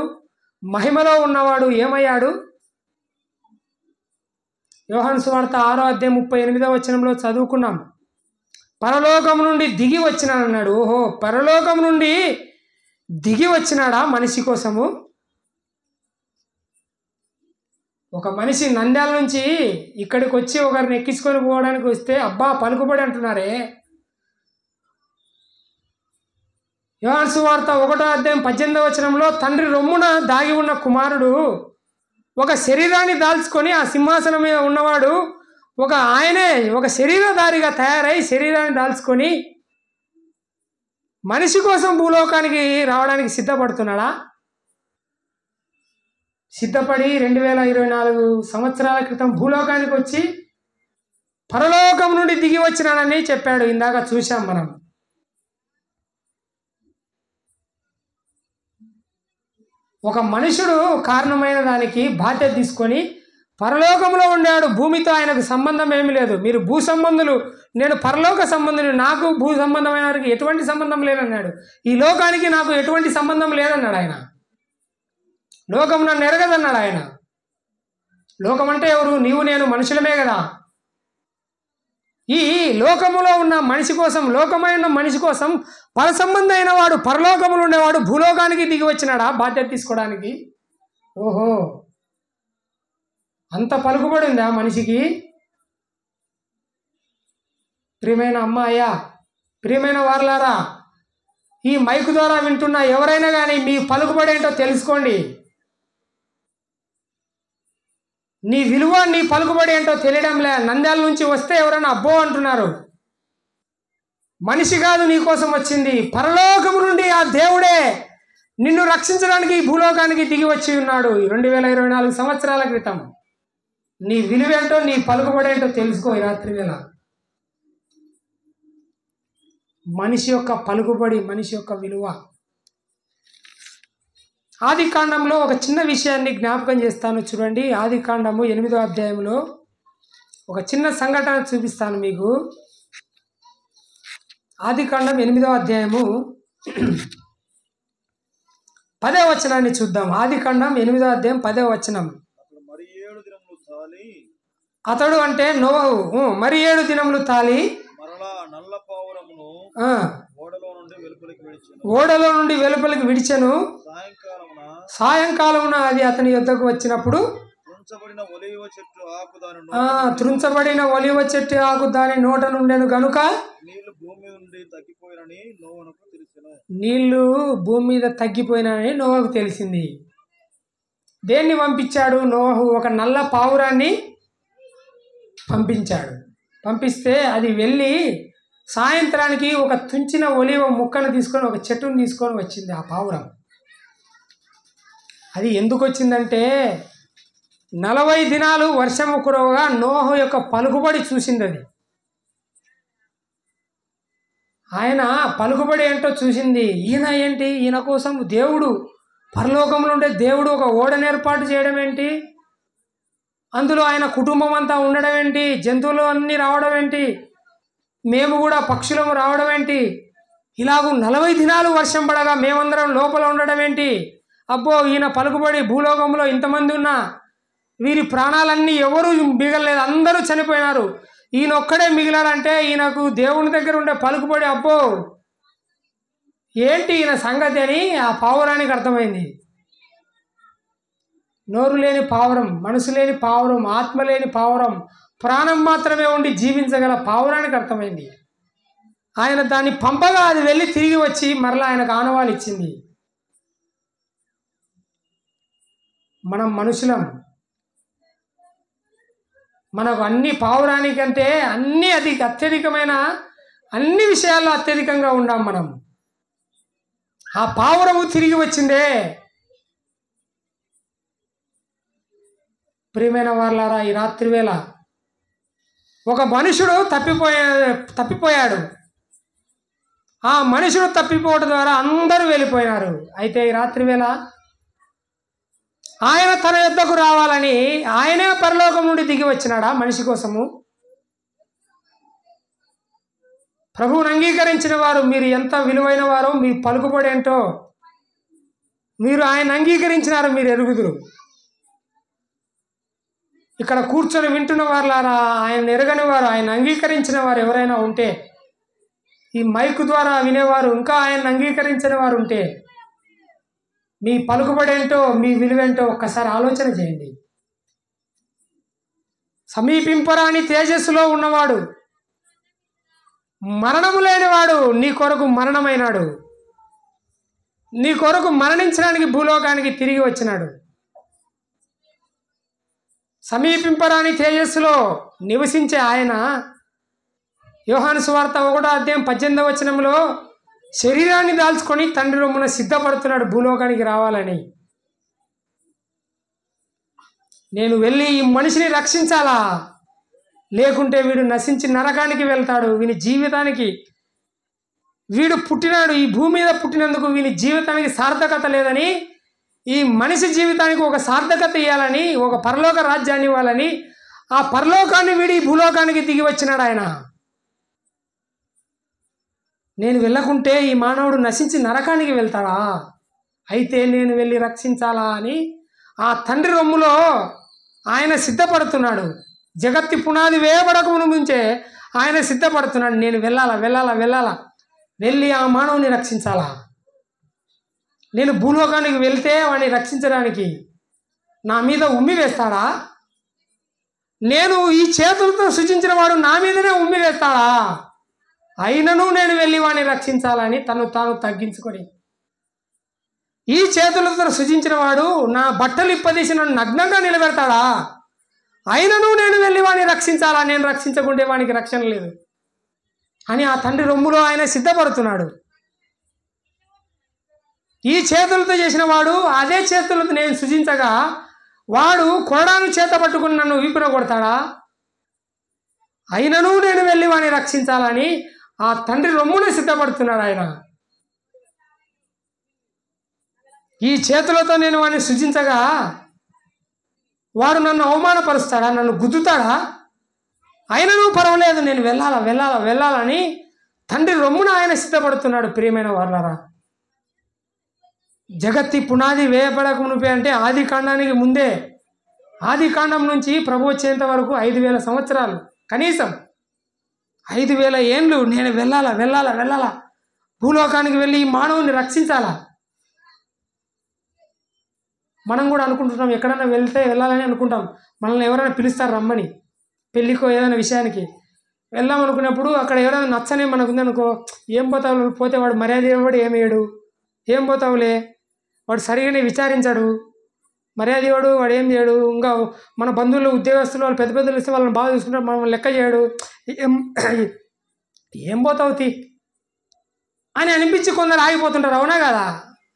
మహిమలో ఉన్నవాడు ఏమయ్యాడు? యోహాను సువార్త 6వ అధ్యాయం 38వ వచనంలో చదువుకున్నాం. పరలోకం నుండి దిగి వచ్చినాడన్నాడు. ఓహో, పరలోకం నుండి దిగి వచ్చినాడా మనిషి కోసము? ఒక మనిషి నంద్యాల నుంచి ఇక్కడికి వచ్చి ఒకరిని ఎక్కించుకొని పోవడానికి వస్తే అబ్బా పలుకుబడి అంటున్నారే. యోహాను సువార్త 1వ అధ్యాయం 18వ వచనంలో తండ్రి రొమ్మున దాగి ఉన్న కుమారుడు ఒక శరీరాన్ని దాల్చుకొని ఆ సింహాసనం మీద ఉన్నవాడు ఆయనే ఒక శరీరధారిగా తయారై శరీరాన్ని దాల్చుకొని మనిషి కోసం భూలోకానికి రావడానికి సిద్ధపడుతున్నాడా? సిద్ధపడి 2024 సంవత్సరాల క్రితం భూలోకానికి వచ్చి పరలోకం నుండి దిగి వచ్చినానని చెప్పాడు. ఇందాక చూసాం మనం. ఒక మనుషుడు కారణమైన దానికి బాధ్యత తీసుకొని పరలోకంలో ఉండాడు. భూమితో ఆయనకు సంబంధం ఏమీ లేదు. మీరు భూ సంబంధులు, నేను పరలోక సంబంధులు, నాకు భూ సంబంధమైన వారికి ఎటువంటి సంబంధం లేదన్నాడు. ఈ లోకానికి నాకు ఎటువంటి సంబంధం లేదన్నాడు ఆయన. లోకం నన్ను ఎరగదన్నాడు ఆయన. లోకం అంటే ఎవరు? నీవు నేను మనుషులమే కదా. ఈ లోకములో ఉన్న మనిషి కోసం, లోకమైన మనిషి కోసం పర సంబంధమైన వాడు, పరలోకములు ఉండేవాడు భూలోకానికి దిగి వచ్చినాడా బాధ్యత తీసుకోవడానికి? ఓహో, అంత పలుకుబడి ఉందా మనిషికి? ప్రియమైన అమ్మాయ్య, ప్రియమైన వారలారా, ఈ మైకు ద్వారా వింటున్న ఎవరైనా కానీ మీ పలుకుబడి ఏంటో తెలుసుకోండి. నీ విలువ, నీ పలుకుబడి ఏంటో తెలియడంలే. నంద్యాల నుంచి వస్తే ఎవరైనా అబ్బో అంటున్నారు. మనిషి కాదు నీ కోసం వచ్చింది, పరలోకము నుండి ఆ దేవుడే నిన్ను రక్షించడానికి ఈ భూలోకానికి దిగి వచ్చి ఉన్నాడు 2024 సంవత్సరాల క్రితం. నీ విలువేంటో, నీ పలుకుబడి ఏంటో తెలుసుకో ఈ రాత్రి వేళ. మనిషి యొక్క పలుకుబడి, మనిషి యొక్క విలువ. ఆది కాండంలో ఒక చిన్న విషయాన్ని జ్ఞాపకం చేస్తాను చూడండి. ఆది కాండము 8వ అధ్యాయంలో ఒక చిన్న సంఘటన చూపిస్తాను మీకు. ఆది కాండం 8వ అధ్యాయము 10వ వచనాన్ని చూద్దాం. ఆది కాండం 8వ అధ్యాయం 10వ వచనం. అతడు అంటే నోవహు మరి 7 దినములు తాలి ఓడలో నుండి వెలుపలికి విడిచెను. సాయంకాలమున అది అతని యొద్దకు వచ్చినప్పుడు త్రుంచబడిన ఒలివ చెట్టు ఆకు దాని నోట నుండెను గనుక నీళ్లు భూమి మీద తగ్గిపోయినాయని నోవహుకు తెలిసింది. దేన్ని పంపించాడు నోవహు? ఒక నల్ల పావురాన్ని పంపించాడు. పంపిస్తే అది వెళ్ళి సాయంత్రానికి ఒక తుంచిన ఒలివ ముక్కను తీసుకొని ఒక చెట్టును తీసుకొని వచ్చింది ఆ పావురం. అది ఎందుకు వచ్చిందంటే 40 దినాలు వర్షము కురవగా నోహు యొక్క పలుకుబడి చూసింది. అది ఆయన పలుకుబడి ఏంటో చూసింది. ఈయన ఏంటి, ఈయన కోసం దేవుడు పరలోకంలో ఉండే దేవుడు ఒక ఓడను ఏర్పాటు చేయడం ఏంటి, అందులో ఆయన కుటుంబం అంతా ఉండడం ఏంటి, జంతువులు అన్నీ రావడం ఏంటి, మేము కూడా పక్షులము రావడం ఏంటి, ఇలాగూ 40 దినాలు వర్షం పడగా మేమందరం లోపల ఉండడం ఏంటి, అబ్బో ఈయన పలుకుబడి భూలోకంలో ఇంతమంది ఉన్నా వీరి ప్రాణాలన్నీ ఎవరు మిగలలేదు, అందరూ చనిపోయినారు, ఈయన ఒక్కడే మిగిలాడంటే ఈయనకు దేవుని దగ్గర ఉండే పలుకుబడి అబ్బో ఏంటి ఈయన సంగతి అని ఆ పావురానికి అర్థమైంది. నోరు లేని పావురం, మనసు లేని పావురం, ఆత్మ లేని పావురం, ప్రాణం మాత్రమే ఉండి జీవించగల పావురానికి అర్థమైంది. ఆయన దాన్ని పంపగా అది వెళ్ళి తిరిగి వచ్చి మరలా ఆయనకు ఆనవాలు ఇచ్చింది. మనం మనుషులం, మనకు అన్ని పావురానికంటే అన్ని అత్యధికమైన అన్ని విషయాల్లో అత్యధికంగా ఉన్నాం మనం. ఆ పావురము తిరిగి వచ్చిందే. ప్రియమైన వారలారా, ఈ రాత్రి వేళ ఒక మనుషుడు తప్పిపోయాడు. ఆ మనుషుడు తప్పిపోవడం ద్వారా అందరూ వెళ్ళిపోయినారు. అయితే ఈ రాత్రి వేళ ఆయన తన యొద్దకు రావాలని ఆయనే పరలోకం నుండి దిగి వచ్చినాడా మనిషి కోసము? ప్రభువుని అంగీకరించిన వారు మీరు ఎంత విలువైన వారో, మీ పలుకుబడి ఏంటో మీరు ఆయన అంగీకరించినారు, మీరు ఎరుగుదురు. ఇక్కడ కూర్చొని వింటున్న వారులారా, ఆయన ఎరగని వారు, ఆయన అంగీకరించిన వారు ఎవరైనా ఉంటే, ఈ మైకు ద్వారా వినేవారు ఇంకా ఆయన అంగీకరించిన వారు ఉంటే, మీ పలుకుబడేంటో మీ విలువేంటో ఒక్కసారి ఆలోచన చేయండి. సమీపింపరాని తేజస్సులో ఉన్నవాడు, మరణము లేనివాడు నీ కొరకు మరణమైనాడు, నీ కొరకు మరణించడానికి భూలోకానికి తిరిగి వచ్చినాడు. సమీపింపరాని తేజస్సులో నివసించే ఆయన యోహాను సువార్త 1:18 శరీరాన్ని దాల్చుకొని తండ్రి రొమ్మున సిద్ధపడుతున్నాడు భూలోకానికి రావాలని. నేను వెళ్ళి ఈ మనిషిని రక్షించాలా, లేకుంటే వీడు నశించి నరకానికి వెళ్తాడు, వీని జీవితానికి, వీడు పుట్టినాడు ఈ భూమి మీద పుట్టినందుకు వీని జీవితానికి సార్థకత లేదని, ఈ మనిషి జీవితానికి ఒక సార్థకత ఇవ్వాలని, ఒక పరలోక రాజ్యాన్ని ఇవ్వాలని ఆ పరలోకాన్ని వీడి భూలోకానికి దిగి వచ్చినాడు ఆయన. నేను వెళ్ళకుంటే ఈ మానవుడు నశించి నరకానికి వెళ్తాడా, అయితే నేను వెళ్ళి రక్షించాలా అని ఆ తండ్రి రొమ్ములో ఆయన సిద్ధపడుతున్నాడు. జగత్తి పునాది వేయబడక ముందే ఆయన సిద్ధపడుతున్నాడు. నేను వెళ్ళాలా, వెళ్ళి ఆ మానవుని రక్షించాలా. నేను భూలోకానికి వెళ్తే వాడిని రక్షించడానికి నా మీద ఉమ్మి వేస్తాడా? నేను ఈ చేతులతో సృజించిన వాడు నా మీదనే ఉమ్మి వేస్తాడా? అయినను నేను వెళ్ళి వాడిని రక్షించాలని తను తాను తగ్గించుకొని, ఈ చేతులతో సృజించిన వాడు నా బట్టలు ఇప్పదీసి నన్ను నగ్నంగా నిలబెడతాడా? అయినను నేను వెళ్ళి వాడిని రక్షించాలా, నేను రక్షించకుంటే వానికి రక్షణ లేదు అని ఆ తండ్రి రొమ్ములో ఆయన సిద్ధపడుతున్నాడు. ఈ చేతులతో చేసిన వాడు అదే చేతులతో నేను సృజించగా వాడు కొరడాను చేత పట్టుకుని నన్ను వీపున కొడతాడా? అయినను నేను వెళ్ళి వాడిని రక్షించాలని ఆ తండ్రి రొమ్మునే సిద్ధపడుతున్నాడు ఆయన. ఈ చేతులతో నేను వాడిని సృజించగా వాడు నన్ను అవమానపరుస్తాడా, నన్ను గుద్దుతాడా? అయినను పర్వాలేదు, నేను వెళ్ళాలని తండ్రి రొమ్మున ఆయన సిద్ధపడుతున్నాడు. ప్రియమైన వారలారా, జగత్తి పునాది వేయబడక మునిపే అంటే ఆది కాండానికి ముందే, ఆది కాండం నుంచి ప్రభు వచ్చేంత వరకు 5000 సంవత్సరాలు, కనీసం 5000 ఏండ్లు నేను వెళ్ళాలా, భూలోకానికి వెళ్ళి ఈ మానవుని రక్షించాలా. మనం కూడా అనుకుంటున్నాం, ఎక్కడైనా వెళ్ళాలని అనుకుంటాం, మనల్ని ఎవరైనా పిలుస్తారు రమ్మని, పెళ్ళికో ఏదైనా విషయానికి వెళ్దాం అనుకున్నప్పుడు అక్కడ ఎవరైనా నచ్చనే మనకుందనుకో, ఏం పోతావు, పోతే వాడు మర్యాద ఇవ్వడు, ఏమేయడు, ఏం పోతావులే, వాడు సరిగానే విచారించాడు, మర్యాద ఇవ్వడు, వాడు ఏం చేయడు, ఇంకా మన బంధువులు ఉద్యోగస్తులు వాళ్ళు పెద్దలు ఇస్తే వాళ్ళని బాగా చూసుకుంటారు, మనం లెక్క చేయడు, ఏం పోతావుతి అని అనిపించి కొందరు ఆగిపోతుంటారు. అవునా కదా?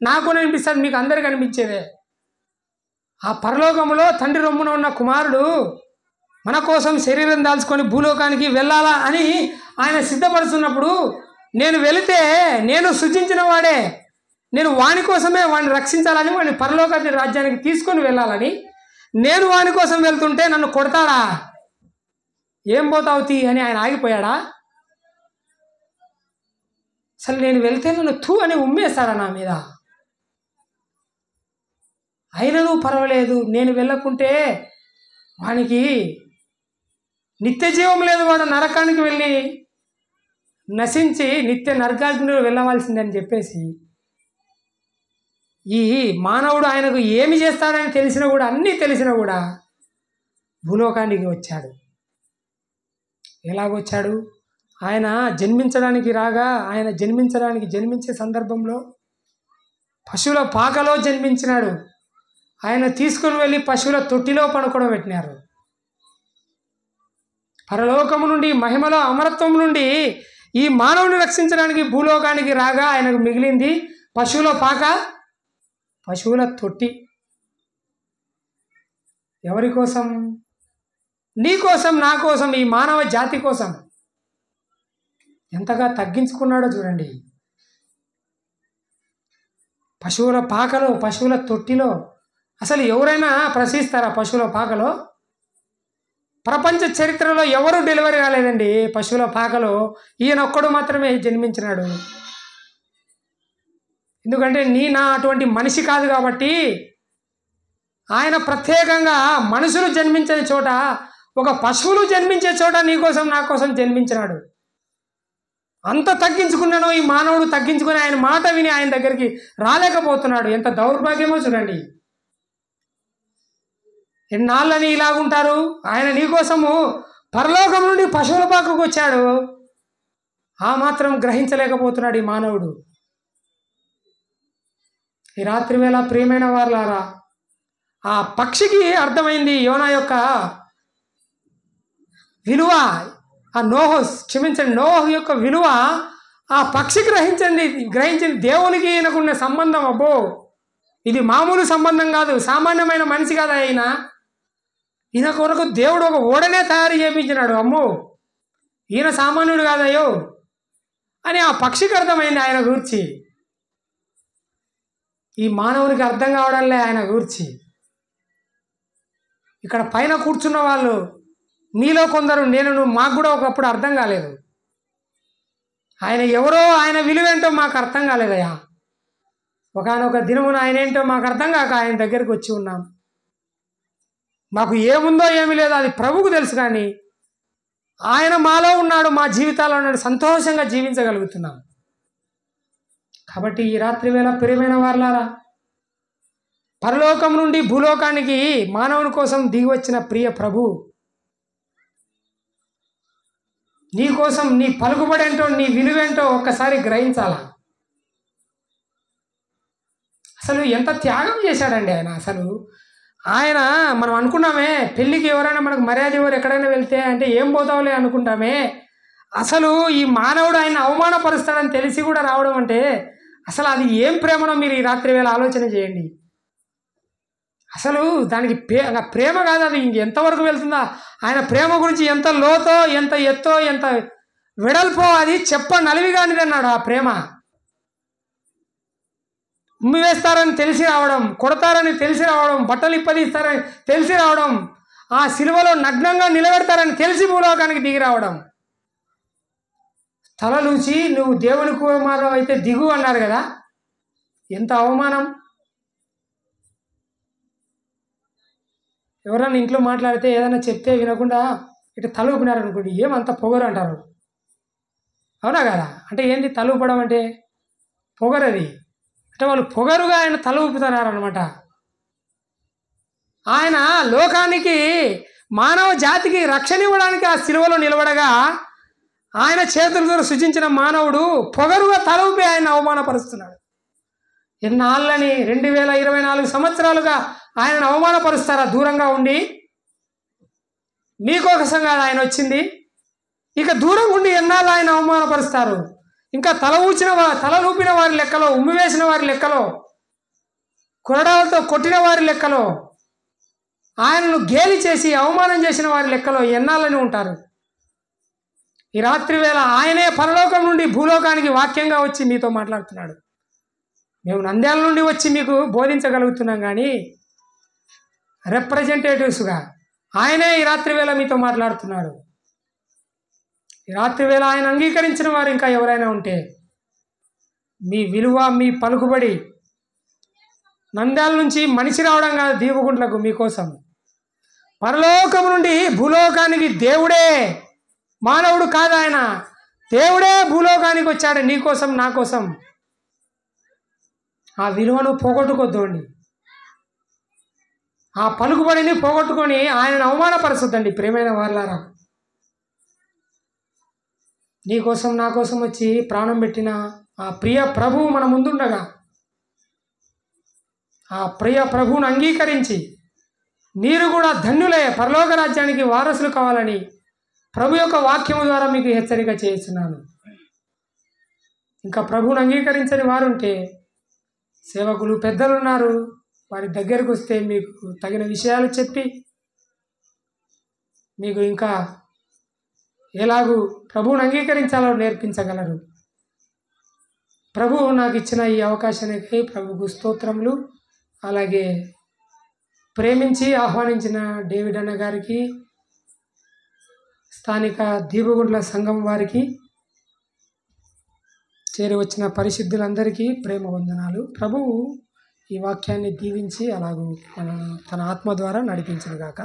నాకు అనిపిస్తుంది, మీకు అందరికీ అనిపించేదే. ఆ పరలోకంలో తండ్రి రొమ్మున ఉన్న కుమారుడు మన కోసం శరీరం దాల్చుకొని భూలోకానికి వెళ్ళాలా అని ఆయన సిద్ధపడుతున్నప్పుడు, నేను వెళితే నేను సృజించిన వాడే, నేను వాని కోసమే వాడిని రక్షించాలని, వాడిని పరలోక రాజ్యానికి తీసుకొని వెళ్ళాలని నేను వాని కోసం వెళ్తుంటే నన్ను కొడతాడా? ఏం పోతావుతి అని ఆయన ఆగిపోయాడా? అసలు నేను వెళ్తే నన్ను తూ అని ఉమ్మేస్తాడా నా మీద? అయినను పర్వాలేదు, నేను వెళ్ళకుంటే వానికి నిత్య జీవం లేదు, వాడు నరకానికి వెళ్ళి నశించి నిత్య నరకాగ్నిలో వెళ్ళవలసిందని చెప్పేసి, ఈ మానవుడు ఆయనకు ఏమి చేస్తాడని తెలిసినా కూడా, అన్నీ తెలిసినా కూడా భూలోకానికి వచ్చాడు. ఎలాగొచ్చాడు? ఆయన జన్మించడానికి రాగా, ఆయన జన్మించే సందర్భంలో పశువుల పాకలో జన్మించినాడు. ఆయన తీసుకుని వెళ్ళి పశువుల తొట్టిలో పడుకోవడం పెట్టినారు. పరలోకము నుండి, మహిమలో అమరత్వం నుండి ఈ మానవుని రక్షించడానికి భూలోకానికి రాగా ఆయనకు మిగిలింది పశువుల పాక, పశువుల తొట్టి. ఎవరి కోసం? నీ కోసం, నా కోసం, ఈ మానవ జాతి కోసం ఎంతగా తగ్గించుకున్నాడో చూడండి. పశువుల పాకలో, పశువుల తొట్టిలో. అసలు ఎవరైనా ప్రశ్నిస్తారా పశువుల పాకలో? ప్రపంచ చరిత్రలో ఎవరు డెలివరీ కాలేదండి పశువుల పాకలో. ఈయన ఒక్కడు మాత్రమే జన్మించినాడు. ఎందుకంటే నా అటువంటి మనిషి కాదు కాబట్టి. ఆయన ప్రత్యేకంగా మనుషులు జన్మించే చోట, ఒక పశువులు జన్మించే చోట నీ కోసం, నా కోసం జన్మించినాడు. అంత తగ్గించుకున్నాను ఈ మానవుడు. తగ్గించుకుని ఆయన మాట విని ఆయన దగ్గరికి రాలేకపోతున్నాడు. ఎంత దౌర్భాగ్యమో చూడండి. ఎన్నాళ్ళని ఇలాగుంటారు? ఆయన నీకోసము పరలోకం నుండి పశువుల పాకకు వచ్చాడు. ఆ మాత్రం గ్రహించలేకపోతున్నాడు ఈ మానవుడు. ఈ రాత్రి వేళ ప్రియమైన వారులారా, ఆ పక్షికి అర్థమైంది యోనా యొక్క విలువ. ఆ నోహు యొక్క విలువ ఆ పక్షి గ్రహించింది. దేవునికి ఈయనకున్న సంబంధం, అబ్బో ఇది మామూలు సంబంధం కాదు, సామాన్యమైన మనిషి కాదు ఆయన. ఈయన కొరకు దేవుడు ఒక ఓడనే తయారు చేయించినాడు. అమ్మో, ఈయన సామాన్యుడు కాదయ్యో అని ఆ పక్షికి అర్థమైంది ఆయన గూర్చి. ఈ మానవునికి అర్థం కావడంలే ఆయన గూర్చి. ఇక్కడ పైన కూర్చున్న వాళ్ళు మీలో కొందరు, మాకు కూడా ఒకప్పుడు అర్థం కాలేదు. ఆయన ఎవరో, ఆయన విలువేంటో మాకు అర్థం కాలేదయ్యా. ఒకనొక దినమున ఆయన ఏంటో మాకు అర్థం కాక ఆయన దగ్గరికి వచ్చి ఉన్నాం. మాకు ఏముందో ఏమీ లేదో అది ప్రభువుకు తెలుసు, కానీ ఆయన మాలో ఉన్నాడు, మా జీవితాల్లో ఉన్నాడు, సంతోషంగా జీవించగలుగుతున్నాం. కాబట్టి ఈ రాత్రి వేళ ప్రియమైన వారలారా, పరలోకం నుండి భూలోకానికి మానవుని కోసం దిగి వచ్చిన ప్రియ ప్రభు నీ కోసం, నీ పలుకుబడేంటో, నీ విలువేంటో ఒక్కసారి గ్రహించాలా. అసలు ఎంత త్యాగం చేశాడండి ఆయన. అసలు ఆయన, మనం అనుకున్నామే పెళ్ళికి ఎవరైనా మనకు మర్యాద ఎవరు ఎక్కడైనా వెళ్తే అంటే ఏం పోతావులే అనుకుంటామే. అసలు ఈ మానవుడు ఆయన అవమానపరుస్తాడని తెలిసి కూడా రావడం అంటే అసలు అది ఏం ప్రేమనో మీరు ఈ రాత్రి వేళ ఆలోచన చేయండి. అసలు దానికి ప్రేమ కాదు, అది ఇంకెంతవరకు వెళ్తుందా? ఆయన ప్రేమ గురించి ఎంత లోతో, ఎంత ఎత్తో, ఎంత వెడల్పో అది నలివిగానిది అన్నాడు. ఆ ప్రేమ ఉమ్మి వేస్తారని తెలిసి రావడం, కొడతారని తెలిసి రావడం, బట్టలు ఇప్పదీస్తారని తెలిసి రావడం, ఆ సిలువలో నగ్నంగా నిలబెడతారని తెలిసి భూలోకానికి దిగి రావడం. తలలుచి నువ్వు దేవుని కుమారుడు అయితే దిగు అన్నారు కదా. ఎంత అవమానం! ఎవరన్నా ఇంట్లో మాట్లాడితే ఏదైనా చెప్తే వినకుండా ఇటు తలుపునారు అనుకోండి, ఏమంత పొగరు అంటారు. అవునా కదా? అంటే ఏంటి తలుపడం అంటే? పొగరది. అంటే వాళ్ళు పొగరుగా ఆయన తల ఊపుతున్నారనమాట. ఆయన లోకానికి, మానవ జాతికి రక్షణ ఇవ్వడానికి ఆ సిలువలో నిలబడగా ఆయన చేతులతో సృజించిన మానవుడు పొగరుగా తల ఊపి ఆయన అవమానపరుస్తున్నాడు. ఎన్నాళ్ళని 2024 సంవత్సరాలుగా ఆయనను అవమానపరుస్తారా? దూరంగా ఉండి మీకోసం కాదు ఆయన వచ్చింది, ఇక దూరం ఉండి ఎన్నాళ్ళు ఆయన అవమానపరుస్తారు? ఇంకా తల ఊపిన వారి లెక్కలో, ఉమ్మివేసిన వారి లెక్కలో, కొరడాలతో కొట్టిన వారి లెక్కలో, ఆయనను గేలి చేసి అవమానం చేసిన వారి లెక్కలో ఎన్నాళ్ళని ఉంటారు? ఈ రాత్రి వేళ ఆయనే పరలోకం నుండి భూలోకానికి వాక్యంగా వచ్చి మీతో మాట్లాడుతున్నాడు. మేము నంద్యాల నుండి వచ్చి మీకు బోధించగలుగుతున్నాం, కానీ రిప్రజెంటేటివ్స్గా ఆయనే ఈ రాత్రి వేళ మీతో మాట్లాడుతున్నాడు. ఈ రాత్రి వేళ ఆయన అంగీకరించిన వారు ఇంకా ఎవరైనా ఉంటే, మీ విలువ, మీ పలుకుబడి నంద్యాల నుంచి మనిషి రావడం కాదు, దీవగుంట్లకు మీకోసం. పరలోకం నుండి భూలోకానికి దేవుడే, మానవుడు కాదు ఆయన, దేవుడే భూలోకానికి వచ్చాడు నీకోసం, నా కోసం. ఆ విలువను పోగొట్టుకోద్దండి, ఆ పలుకుబడిని పోగొట్టుకొని ఆయనను అవమానపరచొద్దండి. ప్రేమైన వాళ్ళారా, నీకోసం నా కోసం వచ్చి ప్రాణం పెట్టిన ఆ ప్రియ ప్రభువు మన ముందుండగా, ఆ ప్రియ ప్రభువును అంగీకరించి మీరు కూడా ధన్యులే, పరలోక రాజ్యానికి వారసులు కావాలని ప్రభు యొక్క వాక్యము ద్వారా మీకు హెచ్చరిక చేస్తున్నాను. ఇంకా ప్రభువును అంగీకరించని వారుంటే, సేవకులు, పెద్దలు ఉన్నారు, వారి దగ్గరకు వస్తే మీకు తగిన విషయాలు చెప్పి మీకు ఇంకా ఎలాగూ ప్రభువును అంగీకరించాలో నేర్పించగలరు. ప్రభువు నాకు ఇచ్చిన ఈ అవకాశానికి ప్రభువుకు స్తోత్రములు. అలాగే ప్రేమించి ఆహ్వానించిన డేవిడ్ అన్న గారికి, స్థానిక దీపగుండ్ల సంఘం వారికి, చేరి వచ్చిన పరిశుద్ధులందరికీ ప్రేమ వందనాలు. ప్రభువు ఈ వాక్యాన్ని దీవించి అలాగూ తన ఆత్మ ద్వారా నడిపించును గాక.